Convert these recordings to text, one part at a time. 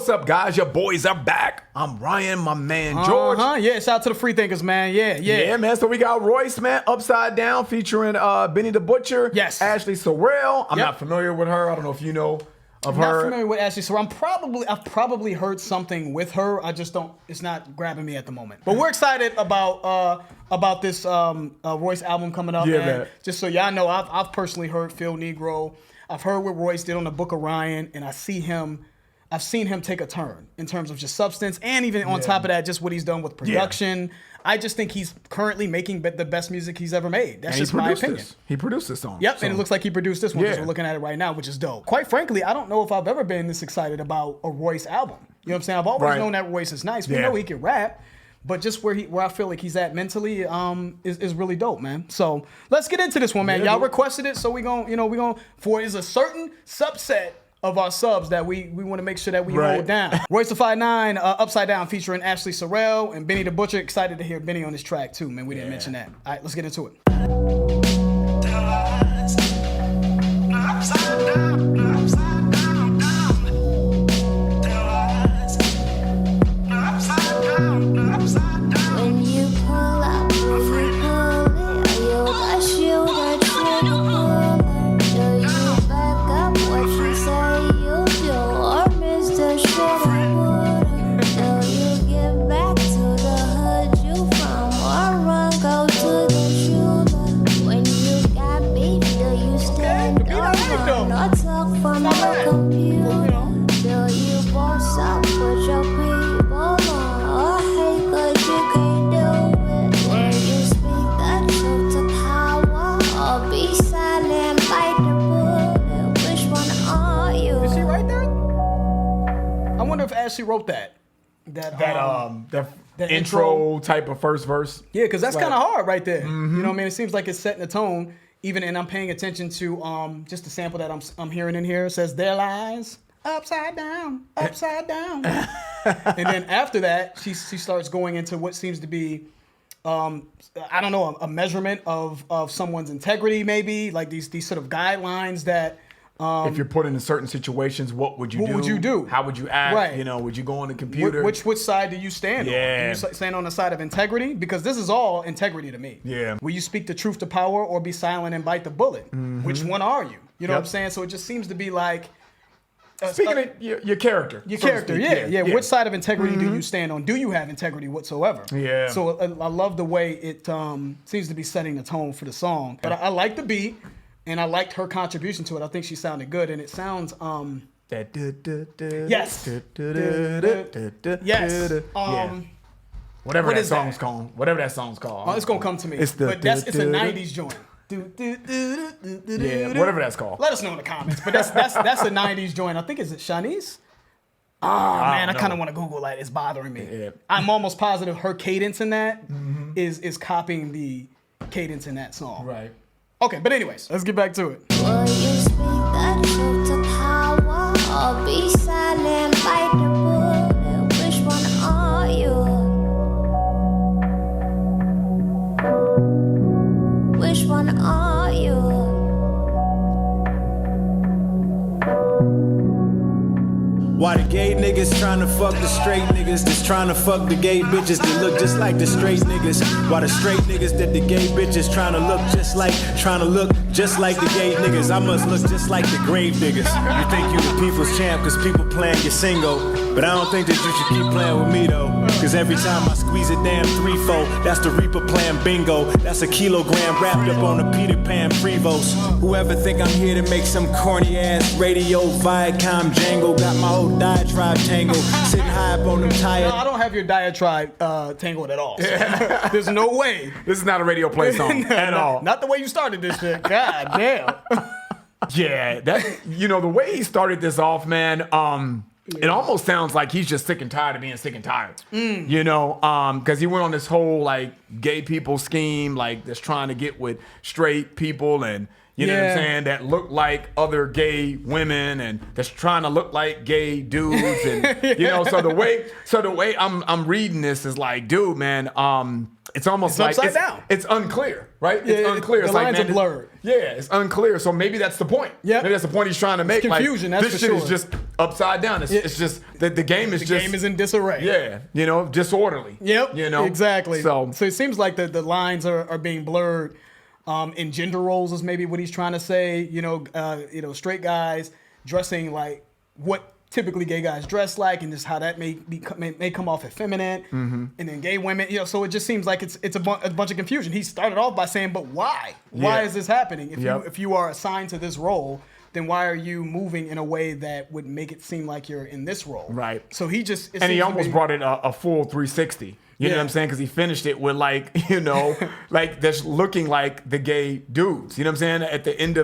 What's up, guys? Your boys are back. I'm Ryan, my man George. Yeah, shout out to the free thinkers, man. Yeah, man. So we got Royce, man, Upside Down, featuring Benny the Butcher. Yes. Ashley Sorrell. I'm not familiar with her. I don't know if you know of her. Not familiar with Ashley Sorrell. I've probably heard something with her. I just don't. It's not grabbing me at the moment. But we're excited about this Royce album coming up. Yeah, man. Just so y'all know, I've personally heard Phil Negro. I've heard what Royce did on the Book of Ryan, and I've seen him take a turn in terms of just substance, and even on top of that, just what he's done with production. Yeah. I just think he's currently making the best music he's ever made. That's just my opinion. He produced this song. Yep, and it looks like he produced this one because we're looking at it right now, which is dope. Quite frankly, I don't know if I've ever been this excited about a Royce album. You know what I'm saying? I've always known that Royce is nice. We know he can rap, but just where I feel like he's at mentally is really dope, man. So let's get into this one, man. Y'all requested it, so we gonna for is a certain subset of our subs that we want to make sure that we hold down. Royce the 5'9", Upside Down, featuring Ashley Sorrell and Benny the Butcher. Excited to hear Benny on this track too, man. We didn't mention that. All right, let's get into it. When you pull up, Ashley wrote that intro type of first verse. Yeah, because that's kind of hard right there. Mm-hmm. You know what I mean? It seems like it's setting the tone. Even, and I'm paying attention to just the sample that I'm hearing in here. It says, "There lies upside down, upside down." And then after that, she starts going into what seems to be, I don't know, a measurement of someone's integrity, maybe, like these sort of guidelines that. If you're put into certain situations, what would you do? What would you do? How would you act? Right. You know, would you go on the computer? Which side do you stand on? Do you stand on the side of integrity? Because this is all integrity to me. Yeah. Will you speak the truth to power or be silent and bite the bullet? Mm-hmm. Which one are you? You know what I'm saying? So it just seems to be like... Speaking of your character. Your character, yeah. Which side of integrity do you stand on? Do you have integrity whatsoever? Yeah. So I love the way it seems to be setting the tone for the song. But I like the beat. And I liked her contribution to it. I think she sounded good, and it sounds yes. Yes. Whatever that song's called. Whatever that song's called. Oh, it's gonna come to me. It's a '90s joint. Yeah, whatever that's called. Let us know in the comments. But that's a '90s joint. I think is it Shanice? Man, I kind of want to Google that. It's bothering me. Yeah. I'm almost positive her cadence in that is copying the cadence in that song. Right. Okay, but anyways, let's get back to it. Will you speak the truth to power or be silent, bite the bullet? Which one are you? Which one are you? Why the gay niggas tryna fuck the straight niggas that's tryna fuck the gay bitches that look just like the straight niggas? Why the straight niggas that the gay bitches tryna look just like the gay niggas? I must look just like the grave niggas. You think you the people's champ cause people playing your single, but I don't think that you should keep playing with me though. Cause every time I squeeze a damn 3-4, that's the Reaper playing bingo. That's a kilogram wrapped up on a Peter Pan Prevost. Whoever think I'm here to make some corny ass radio Viacom Django, got my old diatribe tangled, sitting high up on them tires. No, I don't have your diatribe tangled at all. So there's no way. This is not a radio play song at all. Not the way you started this shit. God damn. Yeah, that the way he started this off, man. It almost sounds like he's just sick and tired of being sick and tired. Because he went on this whole like gay people scheme, like that's trying to get with straight people and you know what I'm saying, that look like other gay women and that's trying to look like gay dudes and you know, so the way I'm reading this is like, dude, man, it's almost like upside down. It's unclear, right? Yeah, it's unclear. The it's lines like, man, are blurred. Yeah, it's unclear. So maybe that's the point. Yep. Maybe that's the point he's trying to make. Confusion, like, that's this for shit sure. is just upside down. It's just the game is The just game is in disarray. Yeah, you know, disorderly. Yep. You know, exactly. So it seems like the lines are being blurred. In gender roles is maybe what he's trying to say. You know, straight guys dressing like what typically gay guys dress like, and just how that may come off effeminate, and then gay women. You know, so it just seems like it's a bunch of confusion. He started off by saying, "But why? Why is this happening? If you are assigned to this role, then why are you moving in a way that would make it seem like you're in this role?" Right. So he just and he almost brought it a full 360. You know what I'm saying? Because he finished it with like, you know, like that's looking like the gay dudes. You know what I'm saying? At the end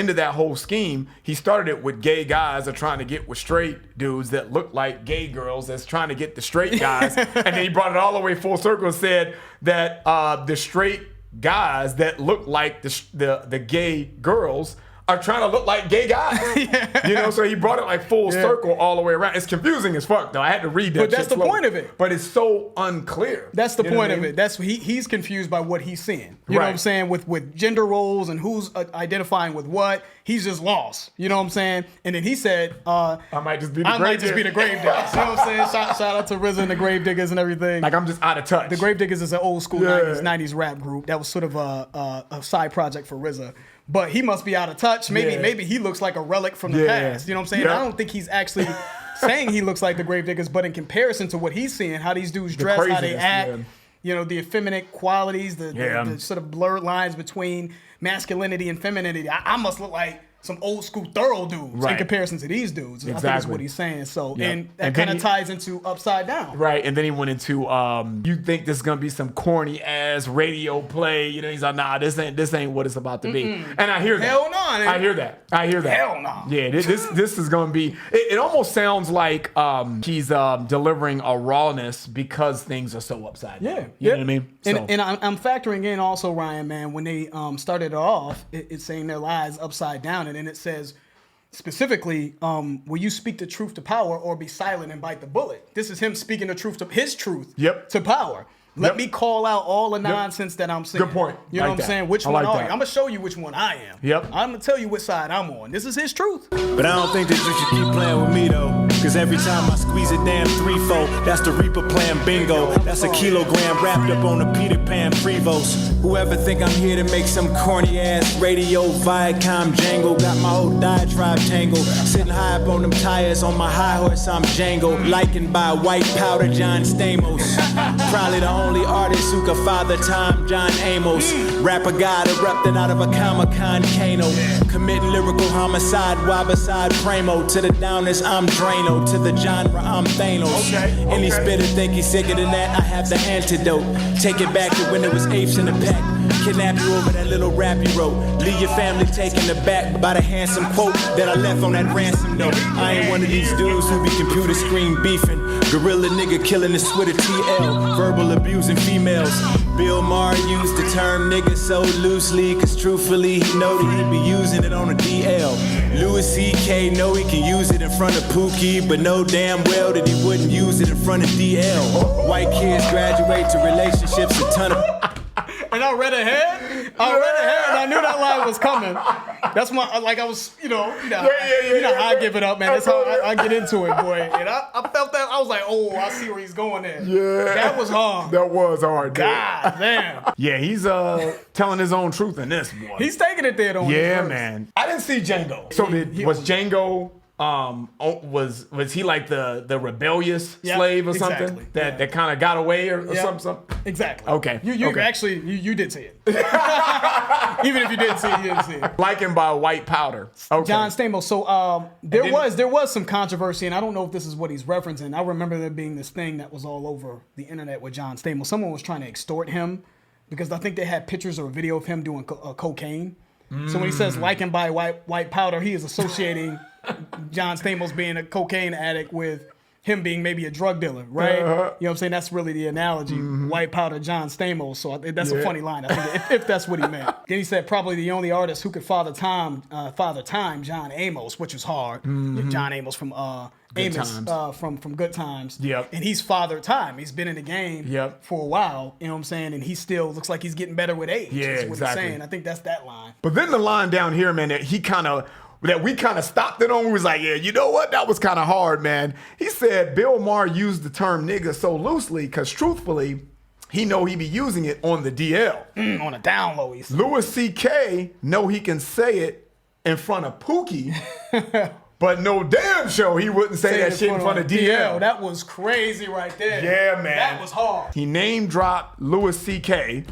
of that whole scheme, he started it with gay guys that are trying to get with straight dudes that look like gay girls that's trying to get the straight guys. And then he brought it all the way full circle and said that the straight guys that look like the gay girls are trying to look like gay guys. You know, so he brought it like full circle all the way around. It's confusing as fuck though. I had to read that. But that's shit the slow. point of it. But it's so unclear. That's the You know point what I of mean? it. That's he's confused by what he's seeing. You know what I'm Right. saying? With gender roles and who's identifying with what. He's just lost. You know what I'm saying? And then he said, I might just be the grave diggers. You know what I'm saying? Shout out to RZA and the Grave Diggers and everything. Like I'm just out of touch. The Grave Diggers is an old school Yeah. 90s rap group. That was sort of a side project for RZA. But he must be out of touch. Maybe he looks like a relic from the past. You know what I'm saying? Yeah. I don't think he's actually saying he looks like the Grave Diggers, but in comparison to what he's seeing, how these dudes dress, how they craziness, act, yeah. you know, the effeminate qualities, the sort of blurred lines between masculinity and femininity. I must look like some old school thorough dudes in comparison to these dudes. I think that's what he's saying. So, and that kind of ties into Upside Down. Right, and then he went into, you think this is gonna be some corny ass radio play? You know, he's like, nah, this ain't what it's about to be. And I hear that. Hell no. I hear that. Hell no. Yeah, this is gonna be. It almost sounds like he's delivering a rawness because things are so upside down. Yeah, you know what I mean. So. And I'm factoring in also, Ryan, man, when they started it off, it's saying their lives upside down. And then it says specifically, will you speak the truth to power or be silent and bite the bullet? This is him speaking the truth to his truth to power. Let me call out all the nonsense that I'm saying. Good point. You know Like what I'm that. saying? Which I one like are that. you? I'm going to show you which one I am. Yep. I'm going to tell you which side I'm on. This is his truth. But I don't think that you should keep playing with me though. Cause every time I squeeze a damn threefold, that's the Reaper playing bingo. That's a kilogram wrapped up on a Peter Pan Prevost. Whoever think I'm here to make some corny ass radio Viacom jangle. Got my whole diatribe tangled. Sitting high up on them tires on my high horse, I'm Django. Likened by white powder John Stamos. Probably the only artist who could father time John Amos. Rapper god erupted out of a Comic-Con Kano. Committing lyrical homicide, wobicide Primo. To the downers, I'm Drano. To the genre, I'm Thanos. Any spitter think he's sicker than that, I have the antidote. Take it back to when there was apes in the pack. Kidnap you over that little rap you wrote. Leave your family taken aback by the handsome quote that I left on that ransom note. I ain't one of these dudes who be computer screen beefing. Gorilla nigga killing his Twitter TL. Verbal abusing females. Bill Maher used the term nigga so loosely, cause truthfully he know that he be using it on a DL. Louis C.K. know he can use it in front of Pookie, but know damn well that he wouldn't use it in front of DL. White kids graduate to relationships a ton of... And I read ahead. And I knew that line was coming. That's my, like I was, you know how I give it up, man. That's how I get into it, boy. And I felt that, I was like, oh, I see where he's going there. Yeah. That was hard. That was hard, dude. God damn. Yeah, he's telling his own truth in this, boy. He's taking it there, though. Yeah, man. I didn't see Django. So was Django was he like the rebellious slave or something exactly. that kind of got away or something? Exactly. Okay. Actually you did see it. Even if you didn't see it, you didn't see it. Likened by white powder. Okay. John Stamos. So there was some controversy, and I don't know if this is what he's referencing. I remember there being this thing that was all over the internet with John Stamos. Someone was trying to extort him because I think they had pictures or a video of him doing cocaine. So when he says likened by white powder, he is associating John Stamos being a cocaine addict with him being maybe a drug dealer, right? You know what I'm saying? That's really the analogy. White powder John Stamos. So that's a funny line, I think, if that's what he meant. Then he said probably the only artist who could father time, John Amos, which was hard. John Amos from from Good Times. Yep. And he's fathered time. He's been in the game for a while, you know what I'm saying? And he still looks like he's getting better with age. Yeah, is what exactly. he's saying. I think that's that line. But then the line down here, man, that we kind of stopped it on. We was like, yeah, you know what? That was kind of hard, man. He said Bill Maher used the term nigga so loosely because truthfully, he know he be using it on the DL. On a down low, he said. Louis C.K. know he can say it in front of Pookie, but no damn show he wouldn't say that shit in front of DL. That was crazy right there. Yeah, man. That was hard. He name dropped Louis C.K.,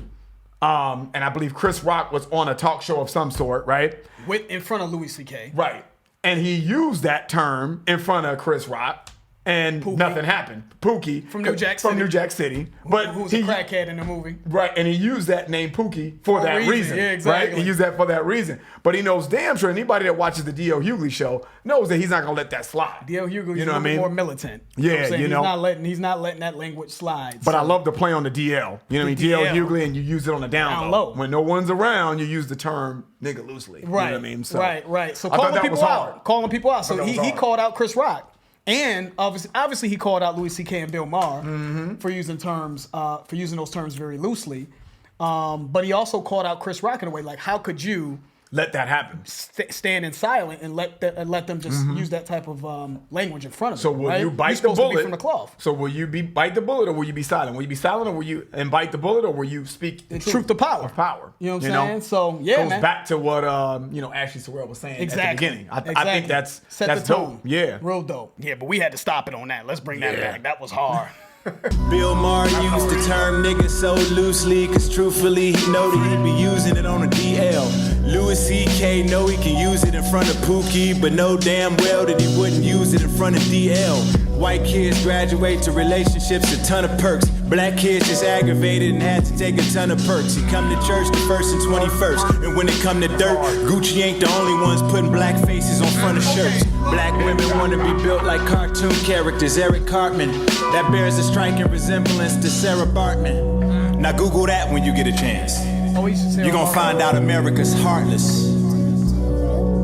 and I believe Chris Rock was on a talk show of some sort, right? In front of Louis C.K. Right. And he used that term in front of Chris Rock, and Pookie. Nothing happened. Pookie. From New Jack City. From New Jack City. But who's a crackhead in the movie. Right. And he used that name Pookie for that reason. Yeah, exactly. Right? He used that for that reason. But he knows damn sure anybody that watches the D.L. Hughley show knows that he's not going to let that slide. D.L. Hughley's you know a little more militant. Yeah, what I'm saying? you know. He's not letting that language slide. But I love to play on the DL. You know what I mean? D.L. Hughley, and you use it on the down low. When no one's around, you use the term nigga loosely. Right. You know what I mean? So, right. So calling people out. So he called out Chris Rock. And obviously he called out Louis C.K. and Bill Maher for using those terms very loosely. But he also called out Chris Rock in a way like, how could you let that happen? Stand in silent and let them just use that type of language in front of so them. will right? you bite He's the supposed to be bullet from the cloth? So will you bite the bullet or will you be silent? Will you be silent or will you bite the bullet or will you speak the truth to power? Of power. You know what I'm saying? So yeah, goes man. back to what Ashley Sorrell was saying at the beginning. I think that's the tone. Dope. Yeah, real dope. Yeah, but we had to stop it on that. Let's bring that back. That was hard. Bill Maher used the term nigga so loosely, cause truthfully he know that he be using it on a DL. Louis C.K. know he can use it in front of Pookie, but know damn well that he wouldn't use it in front of DL. White kids graduate to relationships, a ton of perks. Black kids just aggravated and had to take a ton of perks. He come to church the 1st and 21st, and when it come to dirt, Gucci ain't the only ones putting black faces on front of shirts. Black women wanna be built like cartoon characters. Eric Cartman, that bears a striking resemblance to Sarah Bartman. Now Google that when you get a chance. You're gonna find out America's heartless.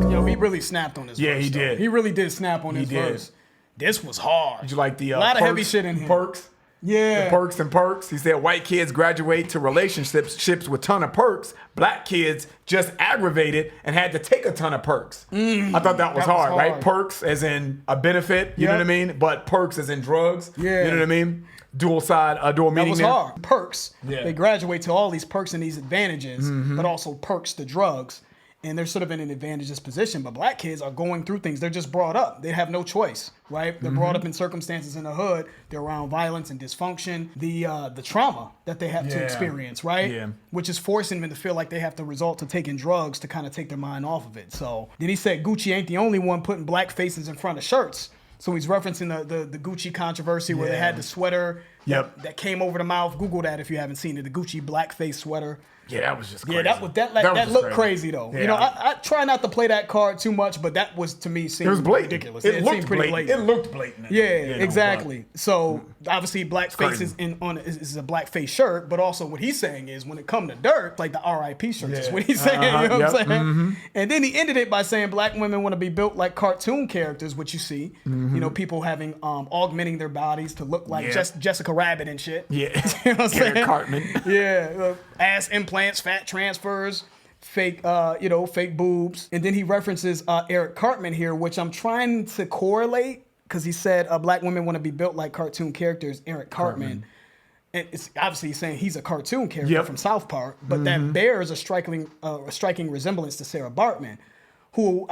Yo, he really snapped on this verse. Yeah, he did. He really did snap on this verse. This was hard. Did you like the a lot of heavy shit in here? Perks? Yeah. The perks and perks. He said white kids graduate to relationships with ton of perks. Black kids just aggravated and had to take a ton of perks. I thought that was hard, right? Perks as in a benefit, you know what I mean? But perks as in drugs, you know what I mean? Dual meaning that was there. hard. Perks. Yeah. They graduate to all these perks and these advantages, but also perks to drugs. And they're sort of in an advantageous position. But black kids are going through things. They're just brought up. They have no choice, right? They're brought up in circumstances in the hood. They're around violence and dysfunction. The trauma that they have to experience, right? Yeah. Which is forcing them to feel like they have to resort to taking drugs to kind of take their mind off of it. So then he said Gucci ain't the only one putting black faces in front of shirts. So he's referencing the Gucci controversy where they had the sweater that came over the mouth. Google that if you haven't seen it. The Gucci blackface sweater. Yeah, that was just crazy. Yeah, that looked crazy though. Yeah. You know, I try not to play that card too much, but that was to me seemed ridiculous. It seemed pretty blatant. It looked blatant. Yeah, exactly. So obviously blackface is a blackface shirt, but also what he's saying is when it come to dirt, like the R.I.P. shirt is what he's saying. You know what I'm saying? And then he ended it by saying black women want to be built like cartoon characters, which you see, you know, people having augmenting their bodies to look like Jessica Rabbit and shit. Yeah, you know what I'm saying? Cartman. Yeah, ass implants, fat transfers, fake boobs. And then he references Eric Cartman here, which I'm trying to correlate because he said black women want to be built like cartoon characters. Eric Cartman. And it's obviously he's saying he's a cartoon character from South Park, but that bears a striking resemblance to Sarah Bartman, who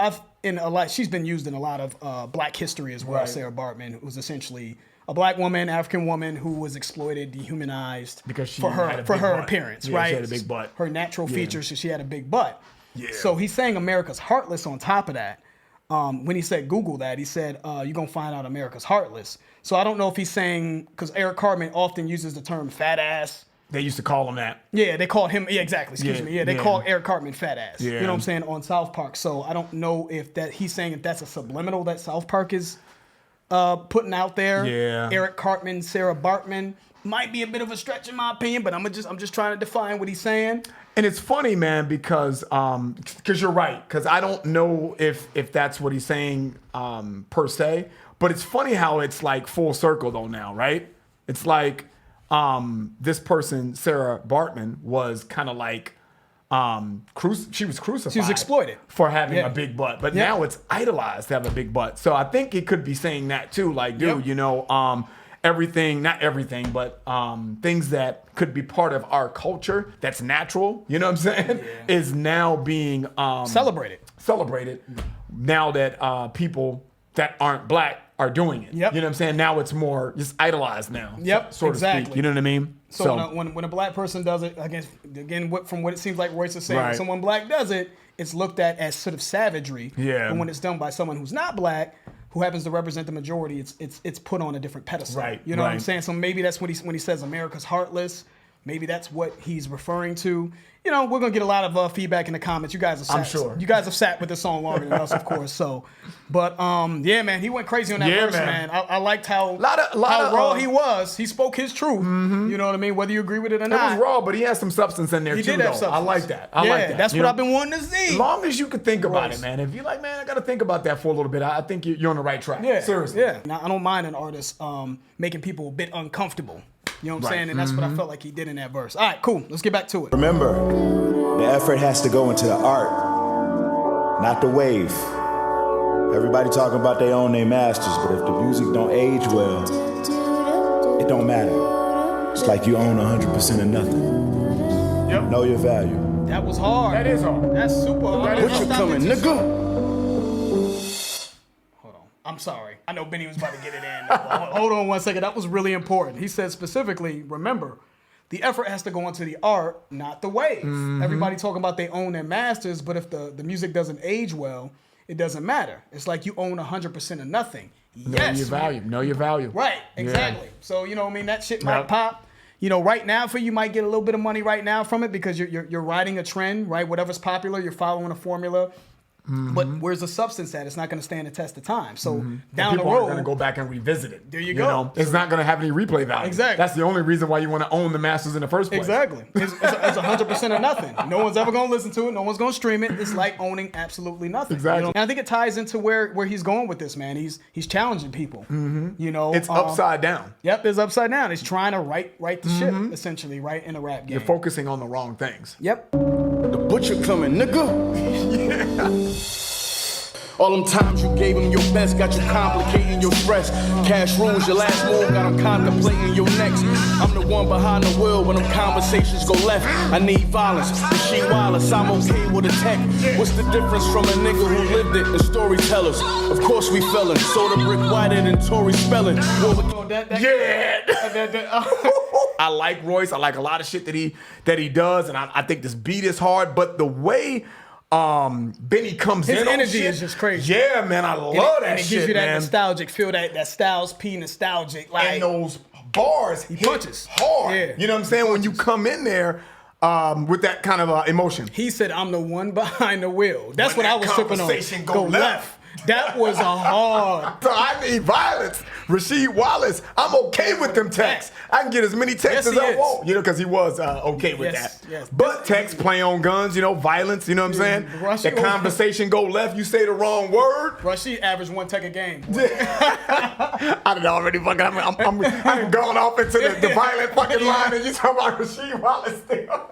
she's been used in a lot of black history as well. Right. Sarah Bartman, who was essentially a black woman, African woman who was exploited, dehumanized because for her appearance, right? She had a big butt. Her natural features, so she had a big butt. Yeah. So he's saying America's heartless on top of that. When he said Google that, he said, you're going to find out America's heartless. So I don't know if he's saying, because Eric Cartman often uses the term fat ass. They used to call him that. Yeah, they called him, exactly, excuse me. Yeah, they called Eric Cartman fat ass. Yeah. You know what I'm saying, on South Park. So I don't know if he's saying if that's a subliminal that South Park is putting out there. Yeah. Eric Cartman, Sarah Bartman might be a bit of a stretch in my opinion, but I'm just trying to define what he's saying. And it's funny, man, because you're right. Because I don't know if that's what he's saying per se, but it's funny how it's like full circle though now, right? It's like this person, Sarah Bartman, was kind of like she was crucified. She was exploited for having a big butt, but now it's idolized to have a big butt. So I think it could be saying that too, like, dude, you know, everything, not everything, but things that could be part of our culture that's natural, you know what I'm saying, is now being celebrated now that people that aren't black are doing it. Yep. You know what I'm saying? Now it's more just idolized now. Yep, so to speak. You know what I mean? So when a black person does it, again, from what it seems like Royce is saying, when someone black does it, it's looked at as sort of savagery. Yeah. But when it's done by someone who's not black, who happens to represent the majority, it's put on a different pedestal. Right. You know what I'm saying? So maybe that's when he says America's heartless. Maybe that's what he's referring to. You know, we're gonna get a lot of feedback in the comments. You guys have sat, I'm sure. You guys have sat with this song longer than us, of course. So, but yeah, man, he went crazy on that verse, man. I liked how raw he was. He spoke his truth. Mm-hmm. You know what I mean? Whether you agree with it or not. It was raw, but he has some substance in there too. He did have substance. I like that. I like that. That's what I've been wanting to see. As long as you could think about it, man. If you're like, man, I got to think about that for a little bit, I think you're on the right track. Yeah, seriously. Yeah. Now, I don't mind an artist making people a bit uncomfortable. You know what I'm saying? And that's what I felt like he did in that verse. All right, cool. Let's get back to it. Remember, the effort has to go into the art, not the wave. Everybody talking about they own their masters, but if the music don't age well, it don't matter. It's like you own 100% of nothing. Yep. Know your value. That was hard. That is hard. That's super hard. What you coming, nigga? I'm sorry. I know Benny was about to get it in. Hold on 1 second. That was really important. He said specifically, remember, the effort has to go into the art, not the wave. Mm-hmm. Everybody talking about they own their masters, but if the music doesn't age well, it doesn't matter. It's like you own 100% of nothing. Know your value. Know your value. Right. Exactly. Yeah. So, you know what I mean? That shit might pop. You know, right now for you might get a little bit of money right now from it because you're riding a trend, right? Whatever's popular, you're following a formula. Mm-hmm. But where's the substance at? It's not going to stand the test of time. So down the road, people are going to go back and revisit it. There you go. Know? It's not going to have any replay value. Exactly. That's the only reason why you want to own the masters in the first place. Exactly. It's 100% of nothing. No one's ever going to listen to it. No one's going to stream it. It's like owning absolutely nothing. Exactly. You know? And I think it ties into where he's going with this, man. He's challenging people. Mm-hmm. You know, it's upside down. Yep, it's upside down. He's trying to right the ship, essentially, right in the rap game. You're focusing on the wrong things. Yep. The butcher coming, nigga. All them times you gave him your best got you complicating your stress. Cash rules your last move, got him contemplating your next. I'm the one behind the wheel when them conversations go left. I need violence, but she wireless, I'm okay with a tech. What's the difference from a nigga who lived it and storytellers? Of course we fellin', soda brick whiter than Tory spelling. I like Royce. I like a lot of shit that he does, and I think this beat is hard, but the way Benny comes his in, energy is just crazy. Yeah, man, I love that shit. And it gives you that nostalgic feel, that Styles P nostalgic. Like, and those bars, he punches hard. Yeah. You know what I'm saying? When you come in there with that kind of emotion. He said, "I'm the one behind the wheel." That's when what I was tripping on. Conversation go left. That was a hard. So I need violence. Rasheed Wallace, I'm okay with them texts. I can get as many texts as I want. You know, because he was okay with that. Yes. But text, play on guns, you know, violence, you know what I'm saying? The conversation go left, you say the wrong word. Rasheed averaged 1 tech a game. I done already fucking, I'm going off into the violent fucking line and you talking about Rasheed Wallace still.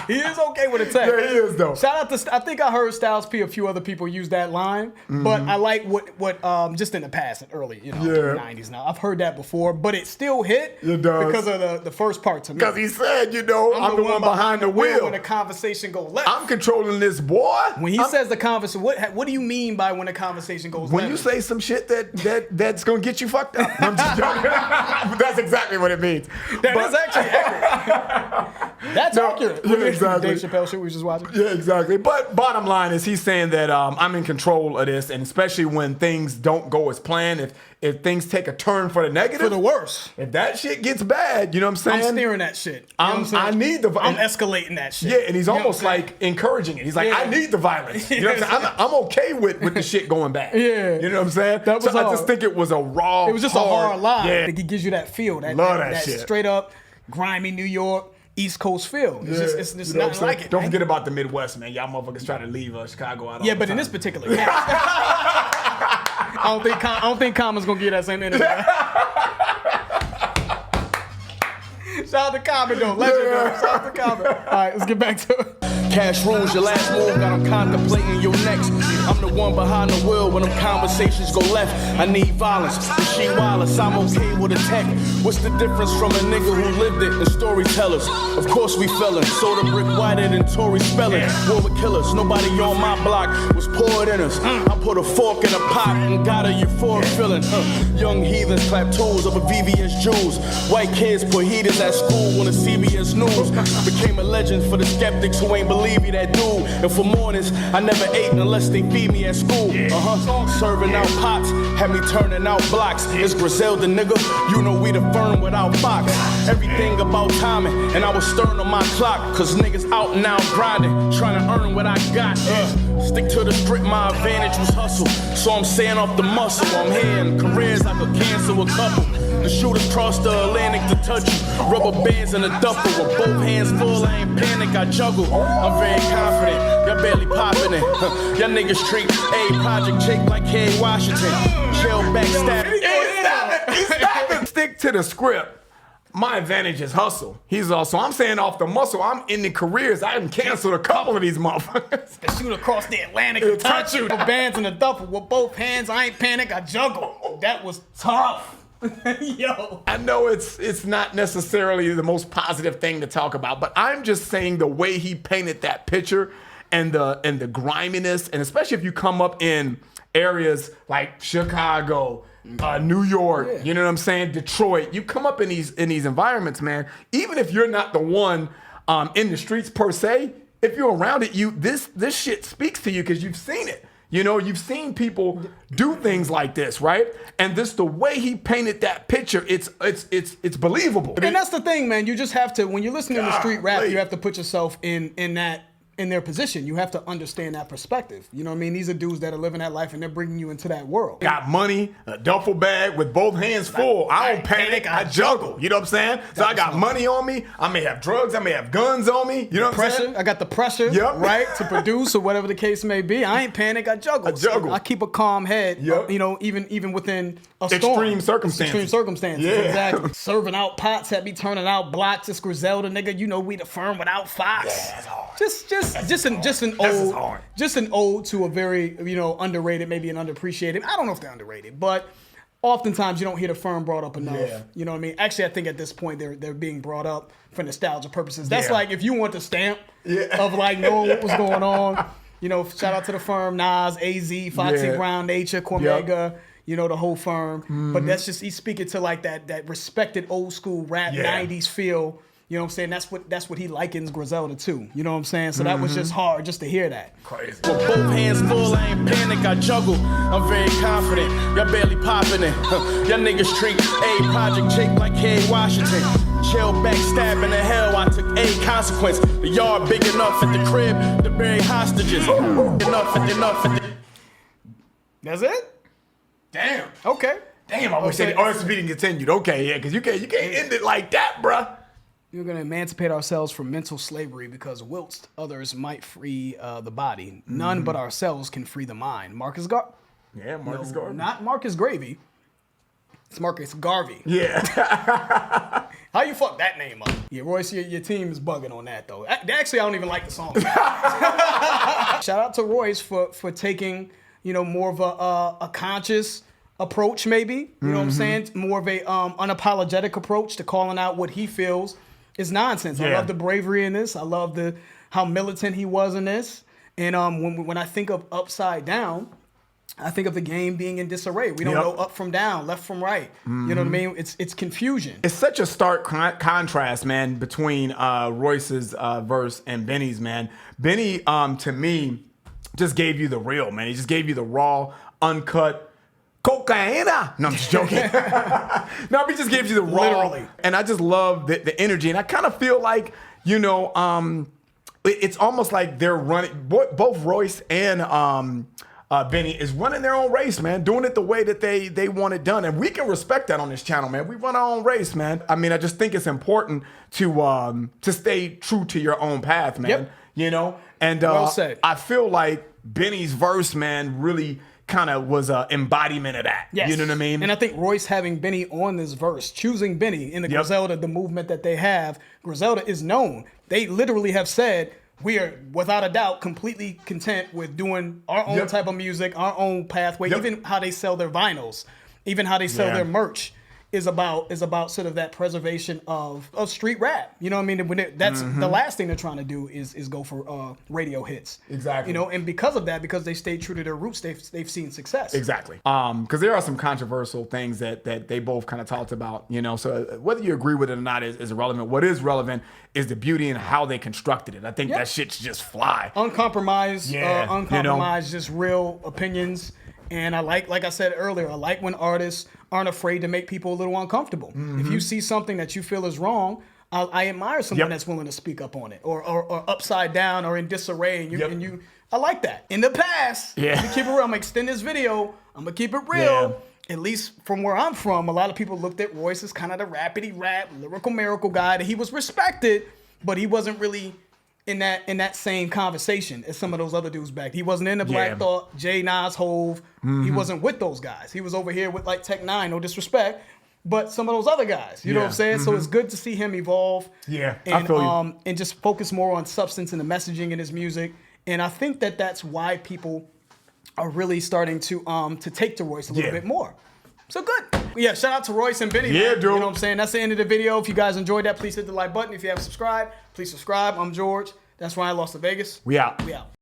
He is okay with a text. Yeah, he is though. Shout out to, I think I heard Styles P, a few other people use that line, but I like what just in the past and early, you know, 90s now. I've heard that before, but it still hit because of the first part to me. Because he said, you know, I'm the one behind the wheel. When the conversation goes left. I'm controlling this, boy. When he says the conversation, what do you mean by when the conversation goes left? When you say some shit that's going to get you fucked up. I'm just joking. That's exactly what it means. That is actually accurate. That's accurate. Yeah, exactly. Dave Chappelle shit we was just watching. Yeah, exactly. But bottom line is he's saying that I'm in control of this, and especially when things don't go as planned, if things take a turn for the negative. For the worse. If that shit gets bad, you know what I'm saying? I'm steering that shit. You know what I'm saying? I'm escalating that shit. Yeah, and he's almost like encouraging it. He's like, I need the violence. You know what I'm saying? I'm okay with the shit going bad. Yeah. You know what I'm saying? That was I just think it was a raw, it was just a hard line. Yeah. I think it gives you that feel. Love that shit. Straight up grimy New York, East Coast feel. It's just You know not like it. Don't forget about the Midwest, man. Y'all motherfuckers try to leave Chicago out. Yeah, but in this particular case, I don't think Common's gonna get that same energy. Shout out to Common though, legend though. Shout out to Common. All right, let's get back to it. Cash rules your last move, got them contemplating your next. I'm the one behind the wheel when them conversations go left. I need violence, machine wireless, I'm okay with a tech. What's the difference from a nigga who lived it and storytellers? Of course we fellin', soda brick whiter than Tory spelling. War with killers, nobody on my block was poured in us. I put a fork in a pot and got a euphoric feeling. Young heathens clap tools over VVS Jews. White kids put heaters at school on the CBS News. Became a legend for the skeptics who ain't believe me that dude. And for mornings, I never ate unless they feed me at school. Serving out pots, had me turning out blocks. It's Griselda, nigga. You know we the firm without Fox. Everything about timing, and I was stern on my clock. Cause niggas out and out grinding, trying to earn what I got. Stick to the script, my advantage was hustle. So I'm saying off the muscle, I'm here in careers I could cancel a couple. The shooters cross the Atlantic to touch you. Rubber bands in a duffel with both hands full. I ain't panic, I juggle. I'm very confident. Y'all barely popping it. Y'all niggas treat a project chick like Kerry Washington. Chill backstab. Stick to the script. My advantage is hustle. He's also, I'm saying off the muscle, I'm in the careers. I done canceled a couple of these motherfuckers. The shoot across the Atlantic to touch you. The bands in the duffel with both hands. I ain't panic, I juggle. That was tough. Yo. I know it's not necessarily the most positive thing to talk about, but I'm just saying the way he painted that picture and the griminess, and especially if you come up in areas like Chicago, New York, you know what I'm saying, Detroit, you come up in these environments, man. Even if you're not the one in the streets per se, if you're around it, this shit speaks to you because you've seen it. You know, you've seen people do things like this, right? And this, the way he painted that picture, it's believable. And that's the thing, man. You just have to, when you're listening to street rap, you have to put yourself in their position. You have to understand that perspective. You know what I mean? These are dudes that are living that life and they're bringing you into that world. Got money, a duffel bag with both hands full. I don't panic, I juggle. You know what I'm saying? So I got money on me. I may have drugs. I may have guns on me. You know what I'm saying? I got the pressure, right, to produce or whatever the case may be. I ain't panic, I juggle. I keep a calm head, you know, even within a storm. Extreme circumstances. Yeah. Exactly. Serving out pots, had me turning out blocks. It's Griselda, nigga. You know we the firm without Fox. Yeah, that's hard. Just an ode to a very, you know, underrated, maybe an underappreciated. I don't know if they're underrated, but oftentimes you don't hear the firm brought up enough. Yeah. You know what I mean? Actually, I think at this point they're being brought up for nostalgia purposes. That's like if you want the stamp of like knowing what was going on. You know, shout out to the firm, Nas, AZ, Foxy Brown, Nature, Cormega. You know, the whole firm. But that's just, he's speaking to like that respected old school rap 90s feel. You know what I'm saying? That's what he likens Griselda to. You know what I'm saying? So that was just hard just to hear that. Crazy. With both hands full, I ain't panic, I juggle. I'm very confident. Y'all barely popping it. Y'all niggas treat a project chick like Kerry Washington. Chill backstabbing the hell, I took a consequence. The yard big enough at the crib to bury hostages. Enough. That's it? Damn. Okay. Damn, I wish the artist beating continued. Okay, yeah, because you can't end it like that, bruh. We're going to emancipate ourselves from mental slavery because whilst others might free the body, none but ourselves can free the mind. Marcus Garvey. Yeah, Marcus Garvey. Not Marcus Gravy. It's Marcus Garvey. Yeah. How you fuck that name up? Yeah, Royce, your team is bugging on that, though. Actually, I don't even like the song. Shout out to Royce for taking, you know, more of a conscious approach, maybe. You know what I'm saying? More of a unapologetic approach to calling out what he feels is nonsense. I love the bravery in this. I love how militant he was in this. And when I think of Upside Down, I think of the game being in disarray. We don't know up from down, left from right. You know what I mean? It's confusion. It's such a stark contrast, man, between Royce's verse and Benny's, man. Benny, to me, just gave you the real, man. He just gave you the raw, uncut cocaine. No, I'm just joking. No, he just gave you the raw. Literally. And I just love the energy. And I kind of feel like, you know, it's almost like they're running, both Royce and Benny is running their own race, man, doing it the way that they want it done. And we can respect that on this channel, man. We run our own race, man. I mean, I just think it's important to stay true to your own path, man. Yep. You know? And Well said. I feel like Benny's verse, man, really kind of was an embodiment of that. Yes. You know what I mean? And I think Royce having Benny on this verse, choosing Benny in the Griselda, the movement that they have, Griselda is known. They literally have said, we are, without a doubt, completely content with doing our own type of music, our own pathway, even how they sell their vinyls, even how they sell their merch is about sort of that preservation of street rap. You know what I mean? That's the last thing they're trying to do is go for radio hits. Exactly. You know, and because of that, because they stayed true to their roots, they've seen success. Exactly. Because there are some controversial things that they both kind of talked about, you know, so whether you agree with it or not is irrelevant. What is relevant is the beauty and how they constructed it. I think that shit's just fly. Uncompromised, uncompromised, just real opinions. And I like I said earlier, I like when artists aren't afraid to make people a little uncomfortable. If you see something that you feel is wrong, I admire someone that's willing to speak up on it, or upside down, or in disarray. And you, I like that. In the past, to keep it real, I'm gonna extend this video. I'm gonna keep it real. At least from where I'm from, a lot of people looked at Royce as kind of the rapidy rap, lyrical miracle guy. That he was respected, but he wasn't really in that same conversation as some of those other dudes back. He wasn't in the Black Thought, Jay Nas, Hove. He wasn't with those guys. He was over here with like Tech Nine, no disrespect, but some of those other guys. You know what I'm saying? So it's good to see him evolve. Yeah, and, I feel you. And just focus more on substance and the messaging in his music. And I think that's why people are really starting to take to Royce a little bit more. So good. Yeah, shout out to Royce and Benny. Yeah, man. dude. You know what I'm saying? That's the end of the video. If you guys enjoyed that, please hit the like button. If you haven't subscribed, please subscribe. I'm George. That's Ryan Lost to Vegas. We out. We out.